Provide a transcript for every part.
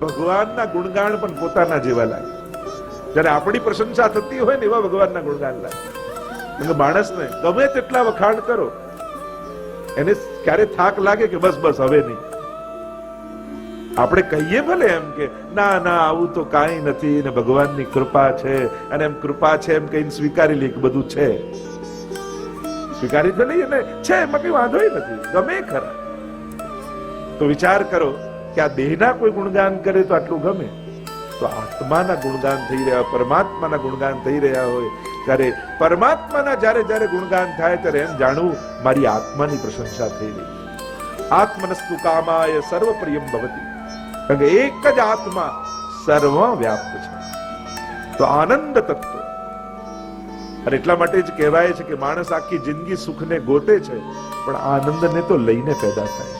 ભગવાનના ગુણગાન પણ પોતાના જેવા લાગે. જયારે આપણી પ્રશંસા થતી હોય ને એવા ભગવાનના ગુણગાન લાગે. માણસને ગમે તેટલા વખાણ કરો, એને ક્યારે થાક લાગે કે બસ બસ હવે નહીં. આપણે કહીએ ભલે એમ કે ના ના આવું તો કાંઈ નથી ને ભગવાનની કૃપા છે, અને એમ કૃપા છે એમ કહીને સ્વીકારી લે કે બધું છે. સ્વીકારી તો લઈએ ને, છે એમાં કઈ વાંધો નથી, ગમે ખરા. તો વિચાર કરો કે આ દેહના કોઈ ગુણગાન કરે તો આટલું ગમે, તો આત્માના ગુણગાન થઈ રહ્યા, પરમાત્માના ગુણગાન થઈ રહ્યા હોય ત્યારે પરમાત્માના જ્યારે ગુણગાન થાય ત્યારે એમ જાણવું મારી આત્માની પ્રશંસા થઈ રહી. આત્મનસ્તુ કામાય સર્વ પ્રિયમ ભવતી. કારણ કે એક જ આત્મા સર્વ વ્યાપ્ત છે. તો આનંદ તત્વ. અને એટલા માટે જ કહેવાય છે કે માણસ આખી જિંદગી સુખને ગોતે છે, પણ આનંદને તો લઈને પેદા થાય.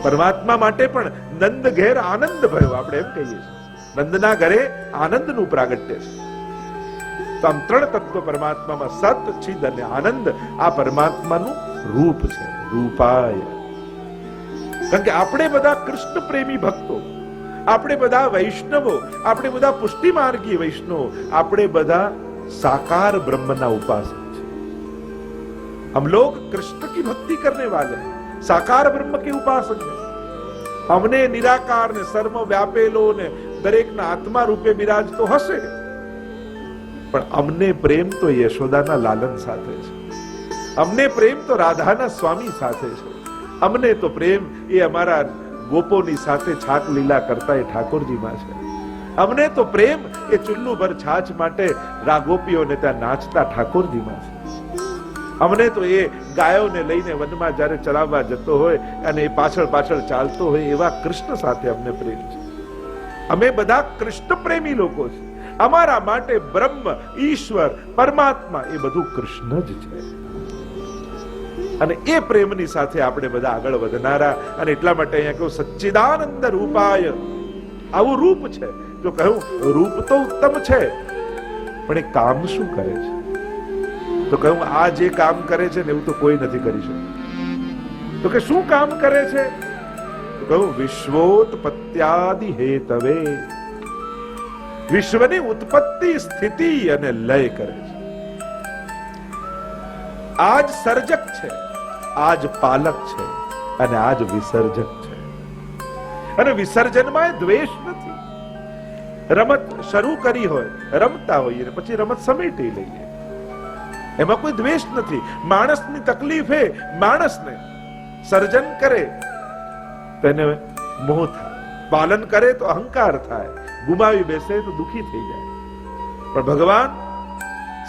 પરમાત્મા માટે પણ નંદ ઘેર આનંદ ભયો, આપણે એમ કહીએ છીએ. નંદના ઘરે આનંદનું પ્રાગટ્ય છે. તો આમ ત્રણ તત્વ પરમાત્મામાં, સત, ચિદ અને આનંદ, આ પરમાત્માનું રૂપ છે. રૂપાય. કારણ કે આપણે બધા કૃષ્ણ પ્રેમી ભક્તો, આપણે બધા વૈષ્ણવો, આપણે બધા પુષ્ટિ માર્ગી વૈષ્ણવો, આપણે બધા साकार ब्रह्मना उपासक है. हम लोग कृष्ण की भक्ति करने वाले हैं, साकार ब्रह्म के उपासक हैं. हमने निराकार ने सर्व व्यापेलो ने दरेकना आत्मा रूपे બિરાજતો હશે, પણ અમને પ્રેમ તો યશોદાના લાલન સાથે છે, અમને પ્રેમ તો રાધાના સ્વામી સાથે છે, અમને તો પ્રેમ એ અમારા ગોપોની સાથે છાક લીલા કરતા એ ઠાકોરજીમાં છે, અમને તો પ્રેમ એ ચુલ્લુ ભર છાછ માટે રાગોપીઓને ત્યાં નાચતા ઠાકોરજીમાં છે, અમને તો એ ગાયોને લઈને વનમાં જ્યારે ચરાવવા જતો હોય અને એ પાછળ પાછળ ચાલતો હોય એવા કૃષ્ણ સાથે અમને પ્રેમ છે. અમે બધા કૃષ્ણ પ્રેમી લોકો છે. અમારા માટે બ્રહ્મ, ઈશ્વર, પરમાત્મા એ બધું કૃષ્ણ જ છે. અને એ પ્રેમની સાથે આપણે બધા આગળ વધનારા. અને એટલા માટે અહીંયા કહ્યું સચ્ચિદાનંદ રૂપાય. આવું રૂપ છે. જો કહ્યું રૂપ તો ઉત્તમ છે, પણ એ કામ શું કરે છે? તો કહ્યું આ જે કામ કરે છે ને એવું તો કોઈ નથી કરી શકતું. તો કે શું કામ કરે છે? તો કહ્યું વિશ્વોત્પત્યાદિ હેતવે. વિશ્વની ઉત્પત્તિ, સ્થિતિ અને લય કરે છે. આજ સર્જક છે, આજ પાલક છે, અને આજ વિસર્જક છે. અને વિસર્જનમાં દ્વેષ નથી. રમત શરૂ કરી હોય, રમતા હોઈએ ને પછી રમત સમેટી લઈએ, એમાં કોઈ દ્વેષ નથી. માણસની તકલીફ એ માણસને સર્જન કરે તો એને મોહ થાય, પાલન કરે તો અહંકાર થાય, ગુમાવી બેસે તો દુખી થઈ જાય. પણ ભગવાન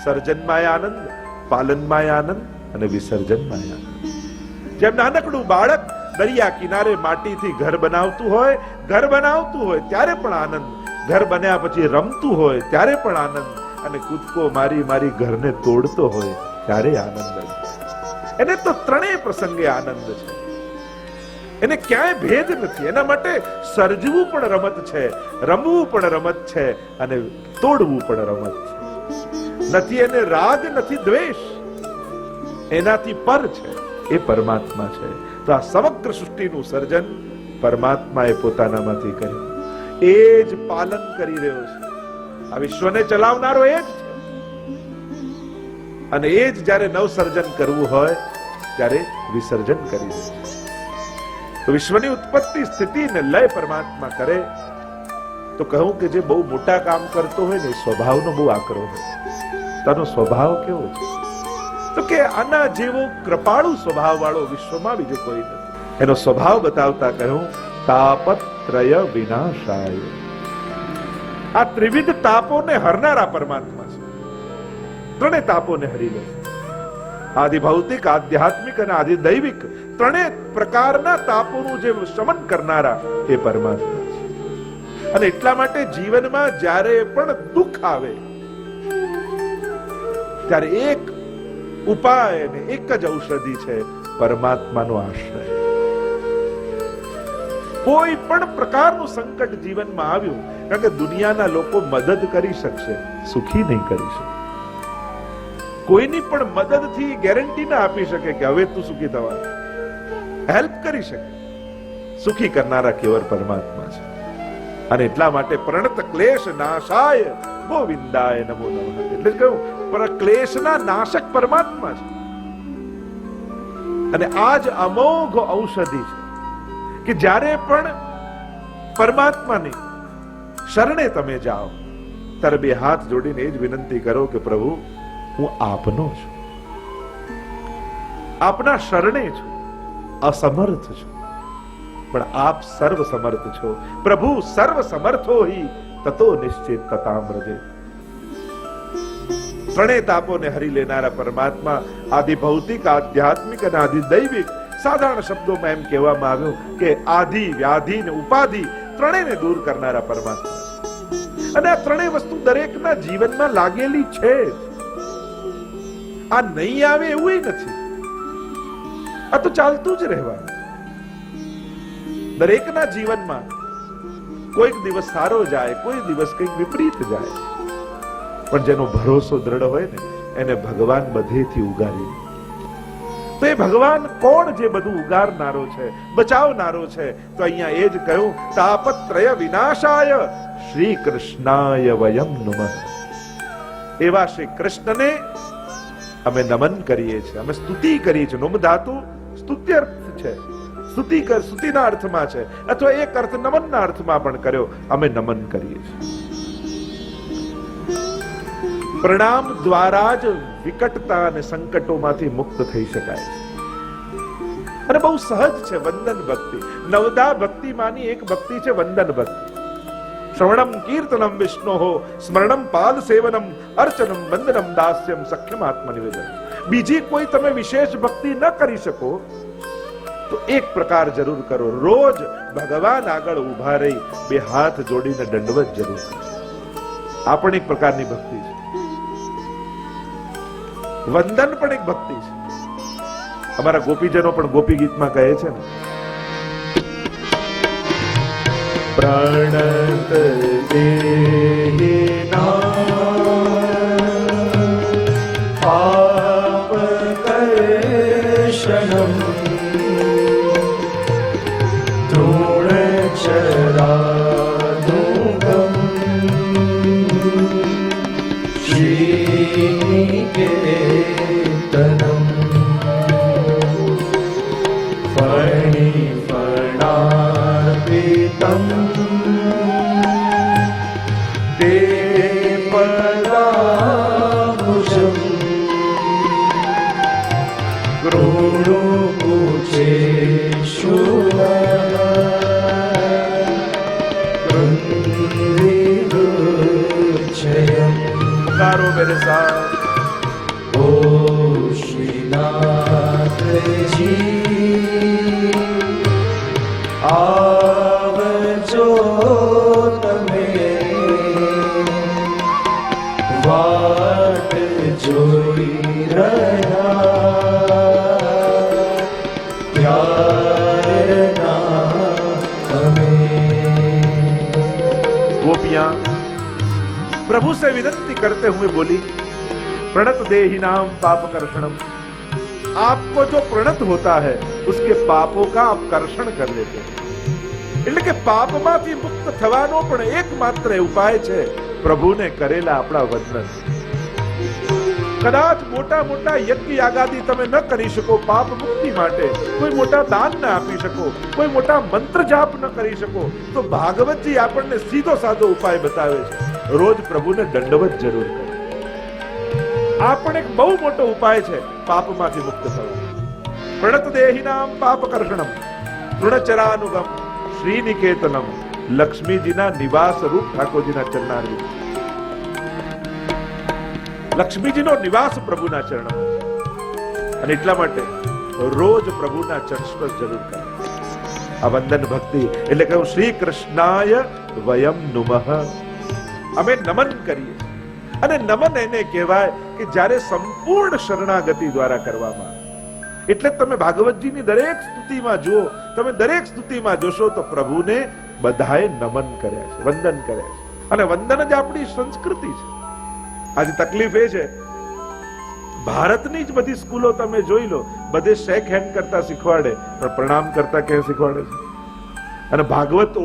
સર્જનમાં આનંદ, પાલનમાં આનંદ અને વિસર્જનમાં આનંદ. જેમ નાનકડું બાળક દરિયા કિનારે માટીથી ઘર બનાવતું હોય ત્યારે પણ આનંદ, ઘર બન્યા પછી રમતું હોય ત્યારે પણ આનંદ, અને કૂદકો મારી મારી ઘરને તોડતો હોય ત્યારે આનંદ. એને તો ત્રણેય પ્રસંગે આનંદ છે. એને ક્યાંય ભેદ નથી. એના માટે સર્જવું પણ રમત છે, રમવું પણ રમત છે, અને તોડવું પણ રમત છે. નથી એને રાગ, નથી દ્વેષ, એનાથી પર છે, એ પરમાત્મા છે. તો આ સમગ્ર સૃષ્ટિનું સર્જન પરમાત્માએ પોતાનામાંથી કર્યું. એ જ પાલન કરી રહ્યો છે. આ વિશ્વને ચલાવનારો એ જ છે. અને એ જ જ્યારે નવસર્જન કરવું હોય ત્યારે વિસર્જન કરી દે છે. તો વિશ્વની ઉત્પત્તિ, સ્થિતિ ને લય પરમાત્મા કરે. તો કહું કે જે બહુ મોટા કામ કરતો હોય ને સ્વભાવનો બહુ આકરો હોય. તેનો સ્વભાવ કેવો છે? તો કે આના જેવો કૃપાળુ સ્વભાવ વાળો વિશ્વમાં બીજો કોઈ નથી. એનો સ્વભાવ બતાવતા કહ્યું તાપત્રય વિનાશાય. આ ત્રિવિધ તાપોને હરનારા પરમાત્મા છે. ત્રણેય તાપોને હરી લે. આદિ ભૌતિક, આધ્યાત્મિક અને આદિ દૈવિક ત્રણેય પ્રકારના તાપોનું જે શમન કરનારા એ પરમાત્મા છે. અને એટલા માટે જીવનમાં જ્યારે પણ દુઃખ આવે ત્યારે એક ઉપાય ને એક જ ઔષધિ છે, પરમાત્માનો આશ્રય. કોઈ પણ પ્રકારનું સંકટ જીવનમાં આવ્યું, કારણ કે દુનિયાના લોકો મદદ કરી શકશે, સુખી નહીં કરી શકે. કોઈની પણ મદદથી ગેરંટી ના આપી શકે કે હવે તું સુખી થવાનું. હેલ્પ કરી શકે, સુખી કરનારા કેવળ પરમાત્મા છે. અને એટલા માટે પ્રણત ક્લેશ નાશાય ગોવિંદાય નમો નમઃ. એટલે જ કહ્યું પર ક્લેશના નાશક પરમાત્મા છે. અને આ જ અમોઘ ઔષધિ છે કે જ્યારે પણ પરમાત્માની શરણે તમે જાઓ ત્યારે બે હાથ જોડીને એ જ વિનંતી કરો કે પ્રભુ હું આપનો છું, આપના શરણે છું, અસમર્થ છું, પણ આપ સર્વ સમર્થ છો. પ્રભુ સર્વ સમર્થો હિ તતો નિશ્ચિત તતામ રજે. ત્રણેય તાપોને હરી લેનારા પરમાત્મા આદિ ભૌતિક, આધ્યાત્મિક અને આદિ દૈવિક. સાધારણ શબ્દોમાં એમ કહેવામાં આવ્યું કે આદિ, વ્યાધિ ને ઉપાધિ ત્રણેયને દૂર કરનારા પરમાત્મા. અને આ ત્રણેય વસ્તુ દરેકના જીવનમાં લાગેલી છે. આ નહીં આવે એવું નથી. આ તો ચાલતું જ રહેવાનું. દરેકના જીવનમાં કોઈક દિવસ સારો જાય, કોઈ દિવસ કંઈક વિપરીત જાય, પણ જેનો ભરોસો દ્રઢ હોય ને એને ભગવાન બધેથી ઉગારી. તો એ ભગવાન કોણ જે બધું ઉગારનારો છે, બચાવનારો છે? તો અહીંયા એ જ કહ્યું તાપત્રય વિનાશાય શ્રી કૃષ્ણાય વયમ નમઃ. એવા શ્રી કૃષ્ણને અમે નમન કરીએ છીએ, અમે સ્તુતિ કરીએ છીએ. નમ ધાતુ સ્તુત્યર્થ છે, સ્તુતિના અર્થમાં છે, અથવા એક અર્થ નમનના અર્થમાં પણ કર્યો. અમે નમન કરીએ છીએ. પ્રણામ દ્વારા જ વિકટતા અને સંકટોમાંથી મુક્ત થઈ શકાય છે. અને બહુ સહજ છે વંદન ભક્તિ. નવદા ભક્તિમાંની એક ભક્તિ છે વંદન ભક્તિ. શ્રવણમ કીર્તનમ વિષ્ણોઃ સ્મરણમ પાદ સેવનમ અર્ચનમ વંદનમ દાસ્યમ સખ્યમ આત્મનિવેદન. બીજી કોઈ તમે વિશેષ ભક્તિ ન કરી શકો તો એક પ્રકાર જરૂર કરો. રોજ ભગવાન આગળ ઉભા રહી બે હાથ જોડીને દંડવત જરૂર કરો. આ પણ એક પ્રકારની ભક્તિ છે. વંદન પણ એક ભક્તિ છે. અમારા ગોપીજનો પણ ગોપી ગીતમાં કહે છે ને, પ્રણત પાપકર્ષણમ દ્રોણચરાધુગમ શ્રીનિકેતનમ ફણિફણાર્પિતમ તે પદાભુજમ ગૃણુકુચે શુલૃંધિરુચ્છયમ. पुकारो मेरे साथ. ओ श्रीनाथजी आवजो તમે વાટ જોઈ રહ્યા ત્યારના અમે. गोपियां प्रभु से विनती करते हुए बोली, प्रणत देहि नाम पाप कर्षणम. आपको जो प्रणत होता है उसके पापों का आप कर्षण कर लेते हैं. એટલે કે પાપમાંથી મુક્ત થવાનો પણ એકમાત્ર ઉપાય છે પ્રભુને કરેલા આપણા વંદન. કદાચ મોટા મોટા યજ્ઞ યાગાદી તમે ન કરી શકો પાપ મુક્તિ માટે, કોઈ મોટા દાન ન આપી શકો, કોઈ મોટા મંત્ર જાપ ન કરી શકો, તો ભાગવતજી આપણને સીધો સાધો ઉપાય બતાવે છે. રોજ પ્રભુને દંડવત જરૂર કરો. આ પણ એક બહુ મોટો ઉપાય છે પાપમાંથી મુક્ત થવાનો. પ્રણત દેહિનામ પાપ કર્ષણમ તૃણચરાનુગમ શ્રીનિકેતનમ. લક્ષ્મીજીના નિવાસ રૂપ ઠાકોરજીના ચરણારવિંદ. લક્ષ્મીજીનો નિવાસ પ્રભુના ચરણમાં છે. અને એટલા માટે રોજ પ્રભુના ચરણ સ્પર્શ જરૂર કરો. આ વંદન ભક્તિ એટલે કહ્યું શ્રી કૃષ્ણાય વયમ નુમઃ. અમે નમન કરીએ. અને નમન એને કહેવાય કે જ્યારે સંપૂર્ણ શરણાગતિ દ્વારા કરવામાં. એટલે તમે ભાગવતજીની દરેક સ્તુતિમાં જુઓ, તમે દરેક સ્તુતિમાં જોશો તો પ્રભુને બધાએ નમન કર્યા છે, વંદન કર્યા છે. અને વંદન જ આપણી સંસ્કૃતિ છે. આજે તકલીફ એ છે, ભારતની જ બધી સ્કૂલો તમે જોઈ લો, બધે શેક હેન્ડ કરતા શીખવાડે, પણ પ્રણામ કરતા ક્યાં શીખવાડે છે? અને ભાગવત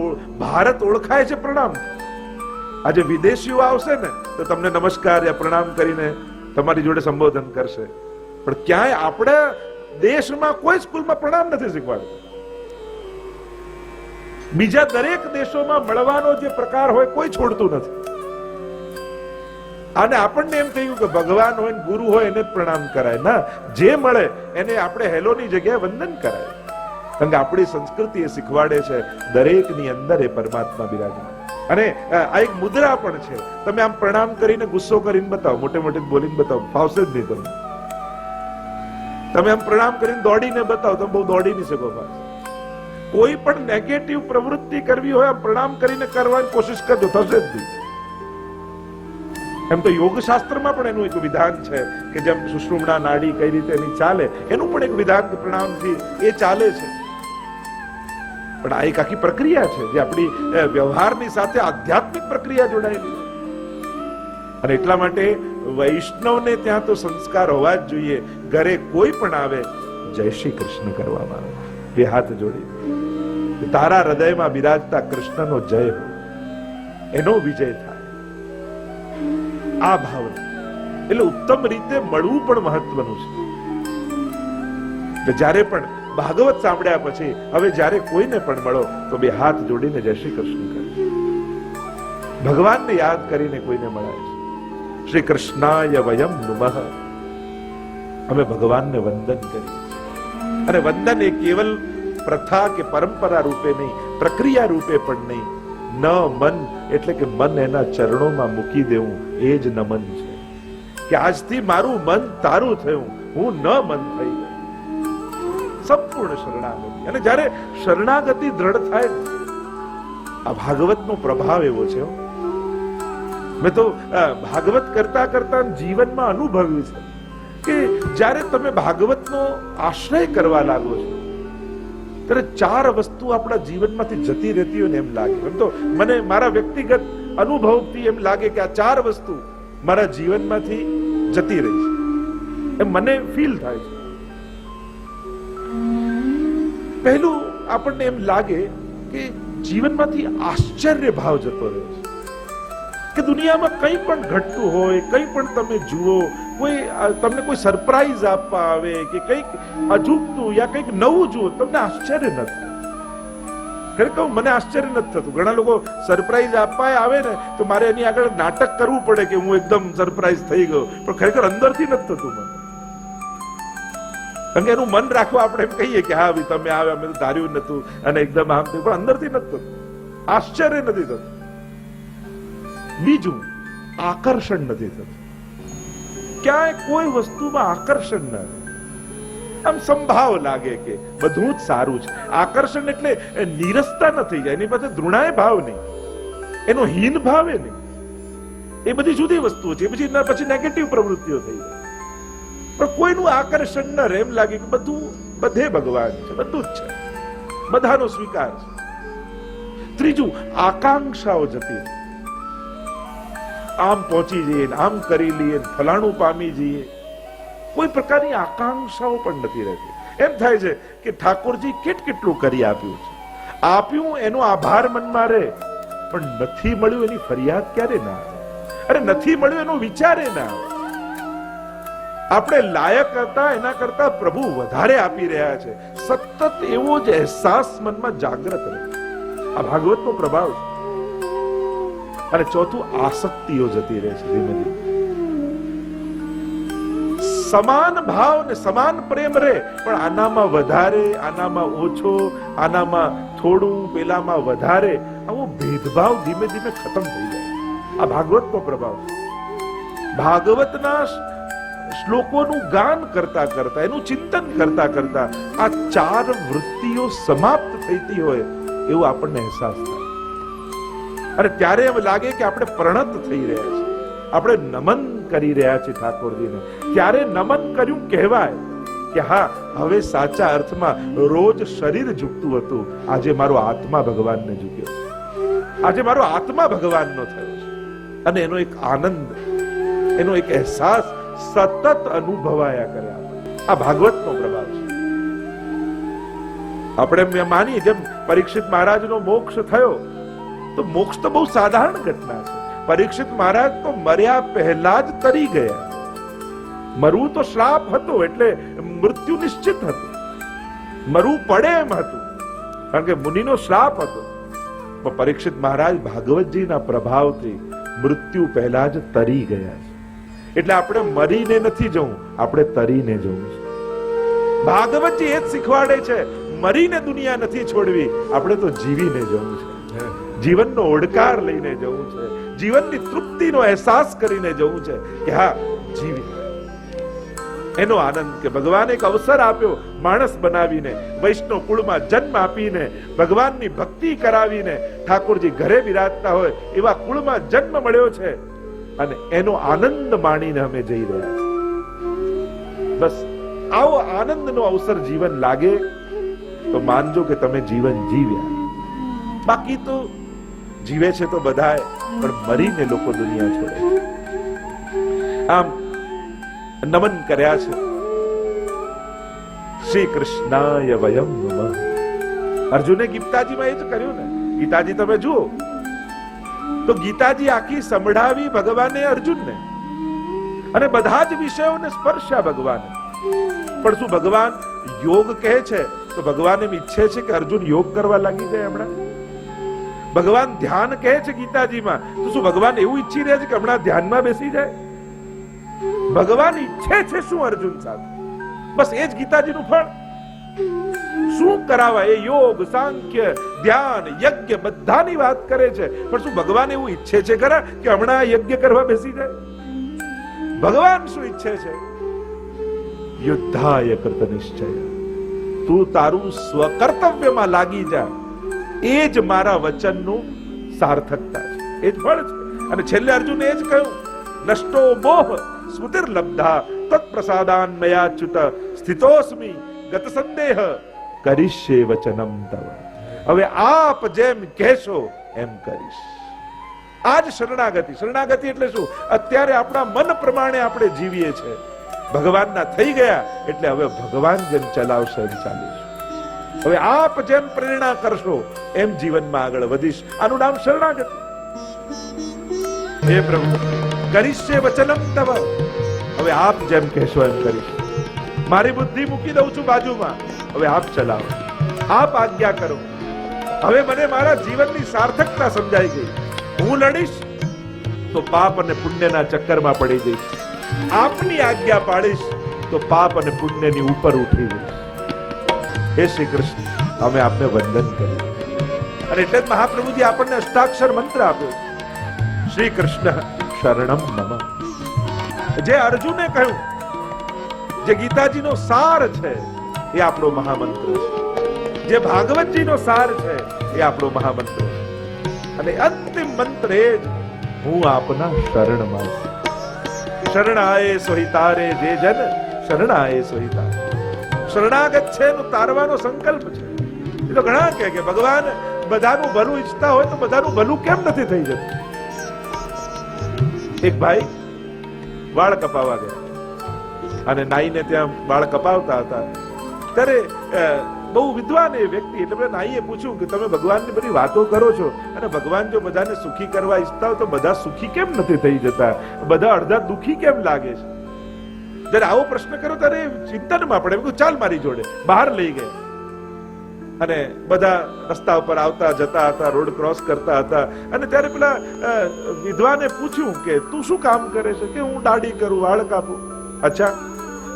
ભારત ઓળખાય છે પ્રણામ. આજે વિદેશીઓ આવશે ને તો તમને નમસ્કાર યા પ્રણામ કરીને તમારી જોડે સંબોધન કરશે, પણ ક્યાંય આપણા દેશમાં કોઈ સ્કૂલમાં પ્રણામ નથી શીખવાડતું. બીજા દરેક દેશોમાં મળવાનો જે પ્રકાર હોય કોઈ છોડતું નથી. અને આપણને એમ કહ્યું કે ભગવાન હોય ને ગુરુ હોય એને જ પ્રણામ કરાય. ના, જે મળે એને આપણે હેલોની જગ્યાએ વંદન કરાય. કારણ કે આપણી સંસ્કૃતિ એ શીખવાડે છે દરેકની અંદર એ પરમાત્મા બિરાજમાન. અને આ એક મુદ્રા પણ છે. તમે આમ પ્રણામ કરીને ગુસ્સો કરીને બતાવો, મોટે મોટે બોલીને બતાવો, ફાવશે જ નહીં તમને. તમે આમ પ્રણામ કરીને દોડીને બતાવો, તમે બહુ દોડી નહીં શકો. કોઈ પણ નેગેટિવ પ્રવૃત્તિ કરવી હોય પ્રણામ કરીને કરવાની કોશિશ કરજો, થશે જ નહીં. એમ તો યોગ શાસ્ત્રમાં પણ એનું એક વિધાન છે કે જેમ સુષુમ્ના નાડી કઈ રીતે એની ચાલે, એનું પણ એક વિધાન પ્રણામથી એ ચાલે છે. પણ આ એક આખી પ્રક્રિયા છે જે આપણી વ્યવહારની સાથે આધ્યાત્મિક પ્રક્રિયા જોડાયેલી છે. અને એટલા માટે વૈષ્ણવને ત્યાં તો સંસ્કાર હોવા જ જોઈએ. ઘરે કોઈ પણ આવે જય શ્રી કૃષ્ણ કરવામાં આવે, બે હાથ જોડી તારા હૃદયમાં બિરાજતા કૃષ્ણનો જય હોય, એનો વિજય થાય. આ ભાવના એટલે ઉત્તમ રીતે મળવું પણ મહત્વનું છે. જ્યારે પણ ભાગવત સાંભળ્યા પછી હવે જ્યારે કોઈને પણ મળો તો બે હાથ જોડીને જય શ્રી કૃષ્ણ કહે. ભગવાનને યાદ કરીને કોઈને મળાય છે. શ્રી કૃષ્ણાય વયમ નુમઃ, અમે ભગવાનને વંદન કરીએ છીએ. અને વંદન એ કેવલ પ્રથા કે પરંપરા રૂપે નહીં, પ્રક્રિયા રૂપે પણ નહીં. ન મન એટલે કે મન એના ચરણોમાં મૂકી દેવું, એ જ નમન છે. કે આજથી મારું મન તારું થયું, હું ન મન થઈ ગયું. સંપૂર્ણ શરણાગતિ. અને જ્યારે શરણાગતિ દ્રઢ થાય, આ ભાગવતનો પ્રભાવ એવો છે. મેં તો ભાગવત કરતા કરતા જીવનમાં અનુભવ્યું છે કે જ્યારે તમે ભાગવતનો આશ્રય કરવા લાગો છો ત્યારે ચાર વસ્તુ આપણા જીવનમાંથી જતી રહેતી હોય ને એમ લાગે. એમ તો મને મારા વ્યક્તિગત અનુભવથી એમ લાગે કે આ ચાર વસ્તુ મારા જીવનમાંથી જતી રહી છે, એમ મને ફીલ થાય છે. પહેલું આપણને એમ લાગે કે જીવનમાંથી આશ્ચર્ય ભાવ જતો રહે છે. કે દુનિયામાં કંઈ પણ ઘટતું હોય, કંઈ પણ તમે જુઓ, કોઈ તમને કોઈ સરપ્રાઈઝ આપવા આવે કે કંઈક અજુગતું યા કંઈક નવું જુઓ, તમને આશ્ચર્ય ન થાય. ખરેખર મને આશ્ચર્ય નથી થતું. ઘણા લોકો સરપ્રાઈઝ આપવા આવે ને તો મારે એની આગળ નાટક કરવું પડે કે હું એકદમ સરપ્રાઈઝ થઈ ગયો, પણ ખરેખર અંદરથી નથી થતું મને. કારણ કે એનું મન રાખવા આપણે એમ કહીએ કે હા ભાઈ તમે આવ્યા, મેં તો ધાર્યું નતું અને એકદમ આમ થયું, પણ અંદરથી નથી થતું, આશ્ચર્ય નથી થતું. બીજું, આકર્ષણ નથી થતું. ક્યાંય કોઈ વસ્તુમાં આકર્ષણ ન રહે. આમ સંભાવ લાગે કે બધું જ સારું છે. આકર્ષણ એટલે નીરસતા ન થઈ જાય, એની પાસે ધૃણાય ભાવ નહીં, એનો હીન ભાવે નહીં. એ બધી જુદી વસ્તુઓ છે. પછી નેગેટિવ પ્રવૃત્તિઓ થઈ જાય. પણ કોઈનું આકર્ષણ ન રહે, એમ લાગે કે બધું બધે ભગવાન છે, બધું જ છે, બધાનો સ્વીકાર છે. ત્રીજું, આકાંક્ષાઓ જતી રહે. આમ પહોંચી જઈએ, આમ કરી લઈએ, ફલાણું પામી જઈએ, કોઈ પ્રકારની આકાંક્ષાઓ પણ નથી રહેતી. એમ થાય છે કે ઠાકોરજી કેટલું કરી આપ્યું છે, આપ્યું એનો આભાર મનમાં રહે, પણ નથી મળ્યું એની ફરિયાદ ક્યારે ના આવે. અરે નથી મળ્યું એનો વિચારે ના આવે. આપણે લાયક હતા એના કરતા પ્રભુ વધારે આપી રહ્યા છે, સતત એવો જ અહેસાસ મનમાં જાગૃત રહે. આ ભાગવતનો પ્રભાવ છે. અને ચોથું, આસક્તિઓ જતી રહે છે ધીમે ધીમે. સમાન ભાવ ને સમાન પ્રેમ રહે, પણ આનામાં વધારે, આનામાં ઓછો, આનામાં થોડું, પેલામાં વધારે, આવો ભેદભાવ ધીમે ધીમે ખતમ થઈ જાય. આ ભાગવતનો પ્રભાવ. ભાગવતના શ્લોકોનું ગાન કરતા કરતા, એનું ચિંતન કરતા કરતા આ ચાર વૃત્તિઓ સમાપ્ત થઈતી હોય એવું આપણને અહેસાસ થાય. અને ત્યારે એમ લાગે કે આપણે પ્રણત થઈ રહ્યા છીએ, આપણે નમન કરી રહ્યા છીએ ઠાકોરજીને. ત્યારે નમન કર્યું કહેવાય કે હા, હવે સાચા અર્થમાં રોજ શરીર ઝૂકતું હતું, આજે મારો આત્મા ભગવાનને ઝૂક્યો, આજે મારો આત્મા ભગવાનનો થયો છે. અને એનો એક આનંદ, એનો એક અહેસાસ સતત અનુભવાયા કરે. આ ભાગવતનો પ્રભાવ છે. આપણે માનીએ જેમ પરીક્ષિત મહારાજનો મોક્ષ થયો તો મોક્ષ તો બહુ સાધારણ ઘટના છે. પરીક્ષિત મહારાજ તો મર્યા પહેલા જ તરી ગયા. મરવું તો શ્રાપ હતો, એટલે મૃત્યુ નિશ્ચિત હતું. મરવું પડે એમ હતું, કારણ કે મુનિનો શ્રાપ હતો. પણ પરીક્ષિત મહારાજ ભાગવતજીના પ્રભાવથી મૃત્યુ પહેલા જ તરી ગયા છે. એટલે આપણે મરીને નથી જવું, આપણે તરીને જવું છે. ભાગવતજી એ જ શીખવાડે છે, મરીને દુનિયા નથી છોડવી, આપણે તો જીવીને જવું છે. જીવનનો ઓડકાર લઈને જવું છે, જીવનની તૃપ્તિનો અહેસાસ કરીને જવું છે કે હા જીવી. એનો આનંદ કે ભગવાને એક અવસર આપ્યો, માણસ બનાવીને, વૈષ્ણવ કુળમાં જન્મ આપીને, ભગવાનની ભક્તિ કરાવીને ઠાકોરજી ઘરે બિરાજતા હોય એવા કુળમાં જન્મ મળ્યો છે, અને એનો આનંદ માણીને અમે જઈ રહ્યા છીએ. બસ આવો આનંદનો અવસર જીવન લાગે તો માનજો કે તમે જીવન જીવ્યા. બાકી તો જીવે છે તો બધાય, પણ મરીને લોકો દુનિયા છોડે. આમ નમન કર્યા છે. શ્રી કૃષ્ણાય વયમ નમઃ. અર્જુને ગીતાજીમાં એ જ કર્યું ને. ગીતાજી તમે જુઓ તો ગીતાજી આખી સંભળાવી ભગવાને અર્જુનને, અને બધા જ વિષયોને સ્પર્શ્યા ભગવાને. પણ શું ભગવાન યોગ કહે છે તો ભગવાન એમ ઈચ્છે છે કે અર્જુન યોગ કરવા લાગી જાય હમણાં? ભગવાન ધ્યાન કહે છે ગીતાજીમાં તો શું ભગવાન એવું ઈચ્છી રહ્યા છે કે હમણાં ધ્યાનમાં બેસી જાય? ભગવાન ઈચ્છે છે શું અર્જુન સાથે? બસ એ જ ગીતાજીનું ફળ. શું કરાવા? એ યોગ, સાંખ્ય, ધ્યાન, યજ્ઞ બધાની વાત કરે છે. પણ શું ભગવાન એવું ઈચ્છે છે ખરા કે હમણાં યજ્ઞ કરવા બેસી જાય? ભગવાન શું ઈચ્છે છે? યુદ્ધાય કૃત નિશ્ચય. તું તારું સ્વકર્તવ્યમાં લાગી જા. એ જ મારા વચનનું સાર્થકતા છે, એ જ ફળ છે. અને છેલ્લે અર્જુને એ જ કહ્યું, નષ્ટો મોહ સ્મૃતિર્લબ્ધા તત્પ્રસાદાન મયાચ્યુત સ્થિતોસ્મિ ગત સંદેહ કરીશ્યે વચનમ તવ. હવે આપ જેમ કહેશો એમ કરીશ. આ જ શરણાગતિ. શરણાગતિ એટલે શું? અત્યારે આપણા મન પ્રમાણે આપણે જીવીએ છીએ. ભગવાનના થઈ ગયા એટલે હવે ભગવાન જેમ ચલાવશે એમ ચાલીશું. હવે આપ જેમ પ્રેરણા કરશો એમ જીવનમાં આગળ વધીશ. આનું નામ શરણાગતિ. હે પ્રભુ, કરીશ્યે વચનમ તવ. હવે આપ જેમ કહેશો એમ કરીશ. મારી બુદ્ધિ મૂકી દઉં છું બાજુમાં, હવે આપ ચલાવો, આપ આજ્ઞા કરો. હવે મને મારા જીવનની સાર્થકતા સમજાઈ ગઈ. હું લડીશ તો પાપ અને પુણ્યના ચક્કરમાં પડી જઈશ. આપની આજ્ઞા પાડીશ તો પાપ અને પુણ્યની ઉપર ઉઠી જઈશ. હે શ્રી કૃષ્ણ, અમે આપને વંદન કરીએ. અને એટલે જ મહાપ્રભુજી આપણને અષ્ટાક્ષર મંત્ર આપ્યો, શ્રી કૃષ્ણ શરણમ નમઃ. જે અર્જુને કહ્યું, જે ગીતાજીનો સાર છે એ આપણો મહામંત્ર છે. જે ભાગવતજીનો સાર છે એ આપણો મહામંત્ર છે. અને અંતિમ મંત્ર એ જ, હું આપના શરણમાં છું. શરણાએ સોહિતારે જે જન શરણાએ સોહિતારે. શરણાગત છે એનું તારવાનો સંકલ્પ છે. એ તો ઘણા કહે કે ભગવાન બધાનું ભલું ઈચ્છતા હોય તો બધાનું ભલું કેમ નથી થઈ જતું? એક ભાઈ વાળ કપાવા ગયા અને નાઈને ત્યાં વાળ કપાવતા હતા ત્યારે બહુ વિદ્વાન એ વ્યક્તિ, એટલે નાઈએ પૂછ્યું કે તમે ભગવાનની બધી વાતો કરો છો અને ભગવાન જો બધાને સુખી કરવા ઈચ્છતા હોય તો બધા સુખી કેમ નથી થઈ જતા? બધા અડધા દુખી કેમ લાગે છે? જયારે આવો પ્રશ્ન કર્યો ત્યારે ચિંતનમાં પડે. ચાલ મારી જોડે. બહાર લઈ ગયા અને બધા રસ્તા ઉપર આવતા જતા હતા, રોડ ક્રોસ કરતા હતા. અને ત્યારે પેલા વિદ્વાને પૂછ્યું કે તું શું કામ કરે છે? કે હું દાઢી કરું, વાળ કાપું. અચ્છા,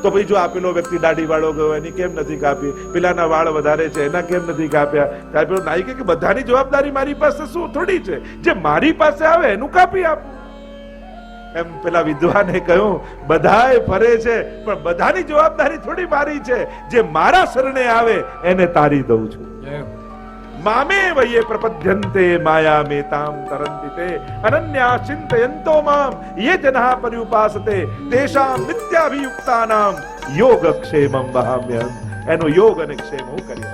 તો ભાઈ જો આપેલો વ્યક્તિ દાઢી વાળો ગયો એની કેમ નથી કાપી? પેલાના વાળ વધારે છે એના કેમ નથી કાપ્યા? ત્યારે પેલો નાઈ કે બધાની જવાબદારી મારી પાસે શું થોડી છે? જે મારી પાસે આવે એનું કાપી આપું. એમ પેલા વિદ્વાને કહ્યું, બધાય ફરે છે પણ બધાની જવાબદારી થોડી મારી છે. જે મારા શરણે આવે એને તારી દઉં છું. મામે વયે પ્રપદ્યન્તે માયા મેતામ તરંતિ તે અનન્યા ચિંતયંતો મામ યે જનઃ પર્યુપાસતે તેષામ નિત્યાભિયુક્તાનામ યોગક્ષેમં વહામ્યહમ. એનો યોગ અને ક્ષેમ હું કરી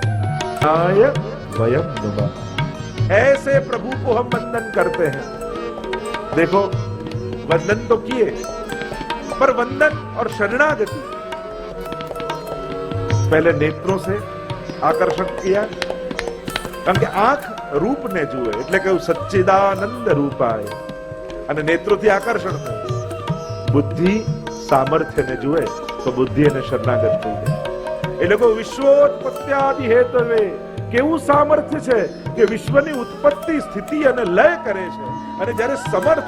આય વયમ નમઃ. ऐसे प्रभु को हम वंदन करते हैं. देखो, वंदन तो किए पर वंदन और शरणागति पहले नेत्रों से आकर्षण किया, કારણ કે આંખ રૂપને જુએ એટલે કહ્યું સચ્ચિદાનંદ રૂપાય, અને નેત્રોથી આકર્ષણ થાય. બુદ્ધિ સામર્થ્યને જુએ તો બુદ્ધિ એને શરણાગત થઈ જાય. એ લોકો વિશ્વોત્પત્ત્યાદિ હેતવે, કેવું સામર્થ્ય છે કે વિશ્વની ઉત્પત્તિ સ્થિતિ અને લય કરે છે. અને જ્યારે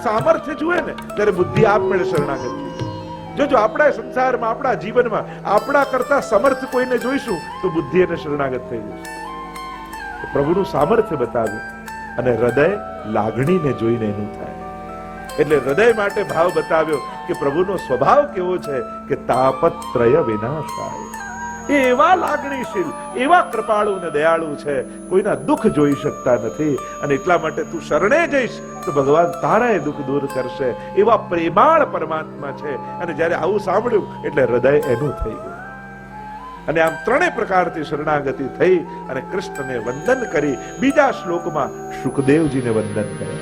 સામર્થ્ય જુએ ને ત્યારે બુદ્ધિ આપમેળે શરણાગત થઈ જાય. જો આપણા સંસારમાં આપણા જીવનમાં આપણા કરતા સમર્થ કોઈને જોઈશું તો બુદ્ધિ એને શરણાગત થઈ જશે. પ્રભુનું સામર્થ્ય બતાવ્યું અને હૃદય લાગણીને જોઈને એનું થાય. એટલે હૃદય માટે ભાવ બતાવ્યો કે પ્રભુનો સ્વભાવ કેવો છે કે તાપત્રય વિનાશાય. એ એવા લાગણીશીલ, એવા કૃપાળુ ને દયાળુ છે, કોઈના દુઃખ જોઈ શકતા નથી. અને એટલા માટે તું શરણે જઈશ તો ભગવાન તારા એ દુઃખ દૂર કરશે. એવા પ્રેમાળ પરમાત્મા છે. અને જ્યારે આવું સાંભળ્યું એટલે હૃદય એનું થઈ ગયું. અને આમ ત્રણેય પ્રકારથી શરણાગતિ થઈ અને કૃષ્ણને વંદન કરી. બીજા શ્લોકમાં સુખદેવજીને વંદન કરે.